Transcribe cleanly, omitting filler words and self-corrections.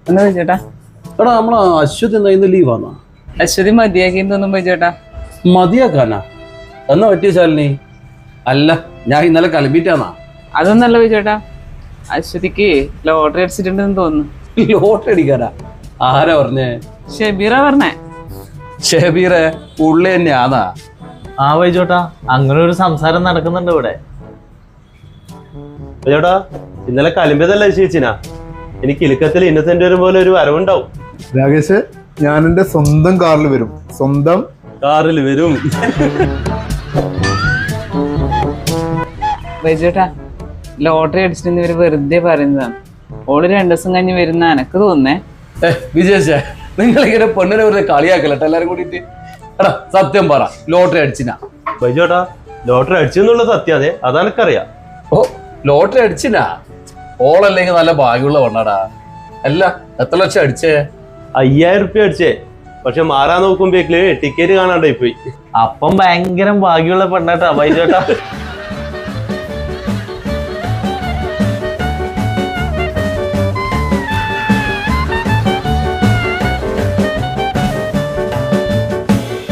എന്താ ചേട്ടാ? എടാ നമ്മളെ അശ്വതി ഇന്ന് ലീവാന്നാ? അശ്വതി മതിയാക്കി തോന്നും പോയി ചേട്ടാ. മതിയാക്കാനാ? എന്നാ പറ്റിയ ശാലിനി? അല്ല ഞാൻ ഇന്നലെ കലമ്പിട്ടാന്നാ. അതൊന്നല്ല പോയി ചേട്ടാ, അശ്വതിക്ക് ലോട്ടറി അടിച്ചിട്ടുണ്ടെന്ന് തോന്നുന്നു. ലോട്ടറി അടിക്കാനാ? ആരാ പറഞ്ഞേ? ഷെബീറ പറഞ്ഞേ. ഷെബീറെ ഉള്ളി തന്നെയാന്നാ? ആ വൈജോട്ടാ, അങ്ങനെ ഒരു സംസാരം നടക്കുന്നുണ്ട് ഇവിടെ. വൈജോട്ടാ, ഇന്നലെ കലിമ്പതല്ല ചേച്ചിനാ. എനിക്ക് ഇലുക്കത്തിൽ ഇന്നസെന്റ് വരും പോലെ ഒരു വരവുണ്ടാവും. രാകേഷ്, ഞാൻ എന്റെ സ്വന്തം കാറിൽ വരും. സ്വന്തം കാറിൽ വരും. വൈജേട്ടാ, ലോട്ടറി അടിച്ചിട്ട് ഇവര് വെറുതെ പറയുന്നതാണ്. ഓള് 2 ദിവസം കഴിഞ്ഞ് വരുന്ന എനക്ക് തോന്നുന്നേ. വിജയശേ, നിങ്ങളിങ്ങനെ പെണ്ണിനെ വെറുതെ കളിയാക്കലട്ടെ എല്ലാരും കൂടിയിട്ട്. എടാ സത്യം പറ, ലോട്ടറി അടിച്ചിനാ? വൈജോട്ടാ, ലോട്ടറി അടിച്ചെന്നുള്ള സത്യാതെ അതെനക്കറിയാം. ഓ, ലോട്ടറി അടിച്ചിനാ? ഓളല്ലെങ്കിൽ നല്ല ഭാഗ്യമുള്ള പെണ്ണാടാ. അല്ല, എത്ര ലക്ഷം അടിച്ചേ? 5000 റുപ്യ അടിച്ചേ. പക്ഷെ മാറാൻ നോക്കുമ്പോഴേക്ക് ടിക്കറ്റ് കാണാണ്ടായി പോയി. അപ്പം ഭയങ്കര ഭാഗ്യമുള്ള പെണ്ണാട്ടാ വൈജോട്ടാ.